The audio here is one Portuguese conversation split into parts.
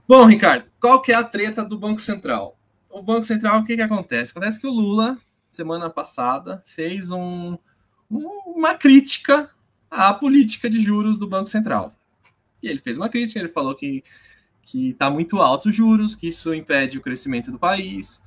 Bom, Ricardo, qual que é a treta do Banco Central? O Banco Central, o que acontece? Acontece que o Lula, semana passada, fez uma crítica à política de juros do Banco Central. E ele fez uma crítica, ele falou que está muito alto os juros, que isso impede o crescimento do país,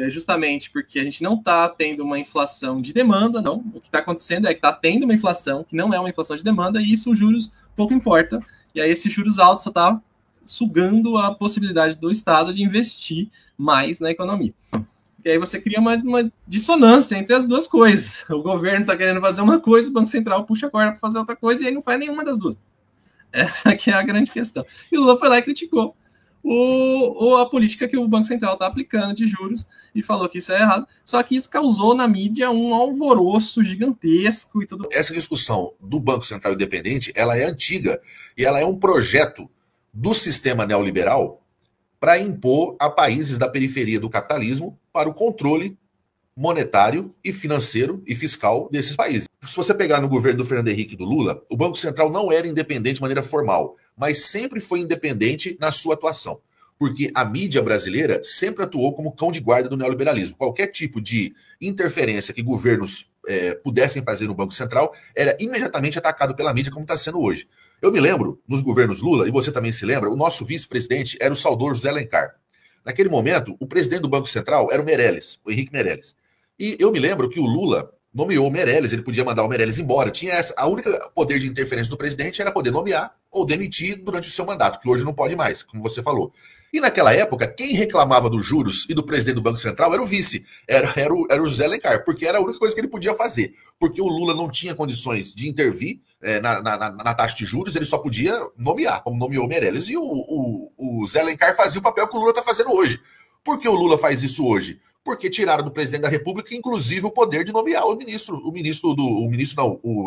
justamente porque a gente não está tendo uma inflação de demanda, não. O que está acontecendo é que está tendo uma inflação, que não é uma inflação de demanda, e isso os juros pouco importa. E aí esses juros altos só está sugando a possibilidade do Estado de investir mais na economia. E aí você cria uma dissonância entre as duas coisas. O governo está querendo fazer uma coisa, o Banco Central puxa a corda para fazer outra coisa, e aí não faz nenhuma das duas. Essa aqui é a grande questão. E o Lula foi lá e criticou a política que o Banco Central está aplicando de juros e falou que isso é errado. Só que isso causou na mídia um alvoroço gigantesco e tudo. Essa discussão do Banco Central Independente, ela é antiga e ela é um projeto do sistema neoliberal para impor a países da periferia do capitalismo para o controle monetário e financeiro e fiscal desses países. Se você pegar no governo do Fernando Henrique e do Lula, o Banco Central não era independente de maneira formal, mas sempre foi independente na sua atuação. Porque a mídia brasileira sempre atuou como cão de guarda do neoliberalismo. Qualquer tipo de interferência que governos pudessem fazer no Banco Central era imediatamente atacado pela mídia, como está sendo hoje. Eu me lembro, nos governos Lula, e você também se lembra, o nosso vice-presidente era o saudoso José Alencar. Naquele momento, o presidente do Banco Central era o Meirelles, o Henrique Meirelles. E eu me lembro que o Lula nomeou o Meirelles, ele podia mandar o Meirelles embora. A única poder de interferência do presidente era poder nomear ou demitir durante o seu mandato, que hoje não pode mais, como você falou. E naquela época, quem reclamava dos juros e do presidente do Banco Central era o vice, era o José Alencar, porque era a única coisa que ele podia fazer. Porque o Lula não tinha condições de intervir na taxa de juros, ele só podia nomear, como nomeou o Meirelles. E o José Alencar fazia o papel que o Lula está fazendo hoje. Por que o Lula faz isso hoje? Porque tiraram do presidente da República, inclusive, o poder de nomear o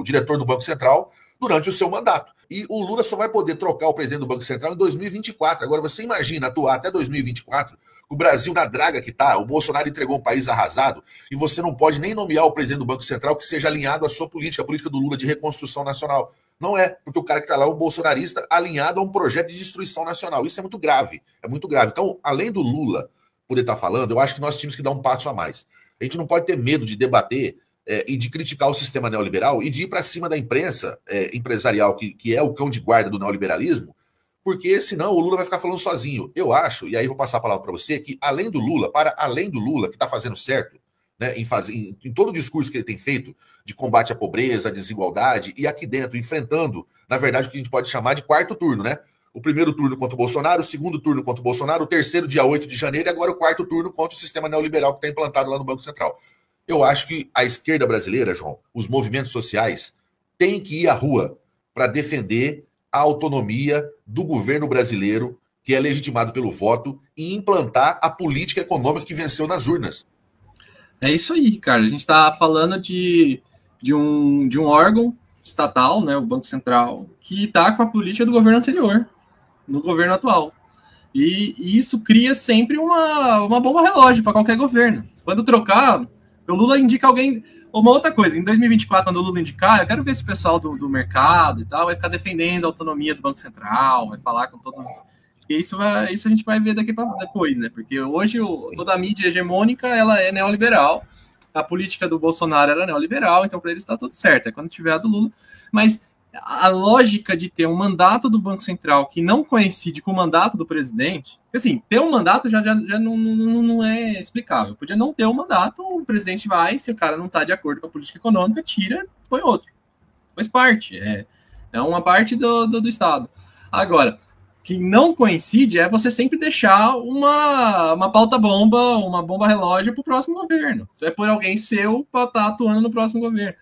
diretor do Banco Central durante o seu mandato. E o Lula só vai poder trocar o presidente do Banco Central em 2024. Agora, você imagina atuar até 2024, o Brasil na draga que está, o Bolsonaro entregou um país arrasado, e você não pode nem nomear o presidente do Banco Central que seja alinhado à sua política, a política do Lula de reconstrução nacional. Não é, porque o cara que está lá é um bolsonarista alinhado a um projeto de destruição nacional. Isso é muito grave, é muito grave. Então, além do Lula poder estar falando, eu acho que nós tínhamos que dar um passo a mais. A gente não pode ter medo de debater e de criticar o sistema neoliberal e de ir para cima da imprensa empresarial, que é o cão de guarda do neoliberalismo, porque senão o Lula vai ficar falando sozinho. Eu acho, e aí vou passar a palavra para você, que além do Lula, que está fazendo certo, né, em todo o discurso que ele tem feito de combate à pobreza, à desigualdade, e aqui dentro, enfrentando, na verdade, o que a gente pode chamar de quarto turno, né? O primeiro turno contra o Bolsonaro, o segundo turno contra o Bolsonaro, o terceiro dia 8 de janeiro e agora o quarto turno contra o sistema neoliberal que está implantado lá no Banco Central. Eu acho que a esquerda brasileira, João, os movimentos sociais, têm que ir à rua para defender a autonomia do governo brasileiro, que é legitimado pelo voto, e implantar a política econômica que venceu nas urnas. É isso aí, cara. A gente está falando de um órgão estatal, né, o Banco Central, que está com a política do governo anterior, no governo atual. E isso cria sempre uma bomba relógio para qualquer governo. Quando trocar, o Lula indica alguém. Uma outra coisa, em 2024, quando o Lula indicar, eu quero ver esse pessoal do mercado e tal, vai ficar defendendo a autonomia do Banco Central, vai falar com todos. E isso a gente vai ver daqui para depois, né? Porque hoje toda a mídia hegemônica ela é neoliberal. A política do Bolsonaro era neoliberal, então para eles está tudo certo. É quando tiver a do Lula. Mas a lógica de ter um mandato do Banco Central que não coincide com o mandato do presidente, assim, ter um mandato já não é explicável. Podia não ter um mandato, o presidente vai, se o cara não está de acordo com a política econômica, tira, põe outro. Faz parte, é uma parte do Estado. Agora, que não coincide é você sempre deixar uma pauta-bomba, uma bomba-relógio para o próximo governo. Você vai pôr alguém seu para estar atuando no próximo governo.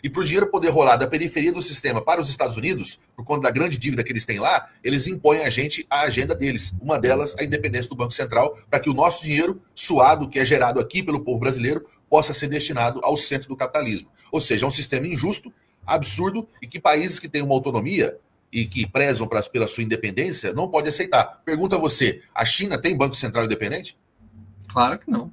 E para o dinheiro poder rolar da periferia do sistema para os Estados Unidos, por conta da grande dívida que eles têm lá, eles impõem a gente a agenda deles. Uma delas, a independência do Banco Central, para que o nosso dinheiro suado, que é gerado aqui pelo povo brasileiro, possa ser destinado ao centro do capitalismo. Ou seja, é um sistema injusto, absurdo, e que países que têm uma autonomia e que prezam pela sua independência não podem aceitar. Pergunta a você, a China tem Banco Central independente? Claro que não.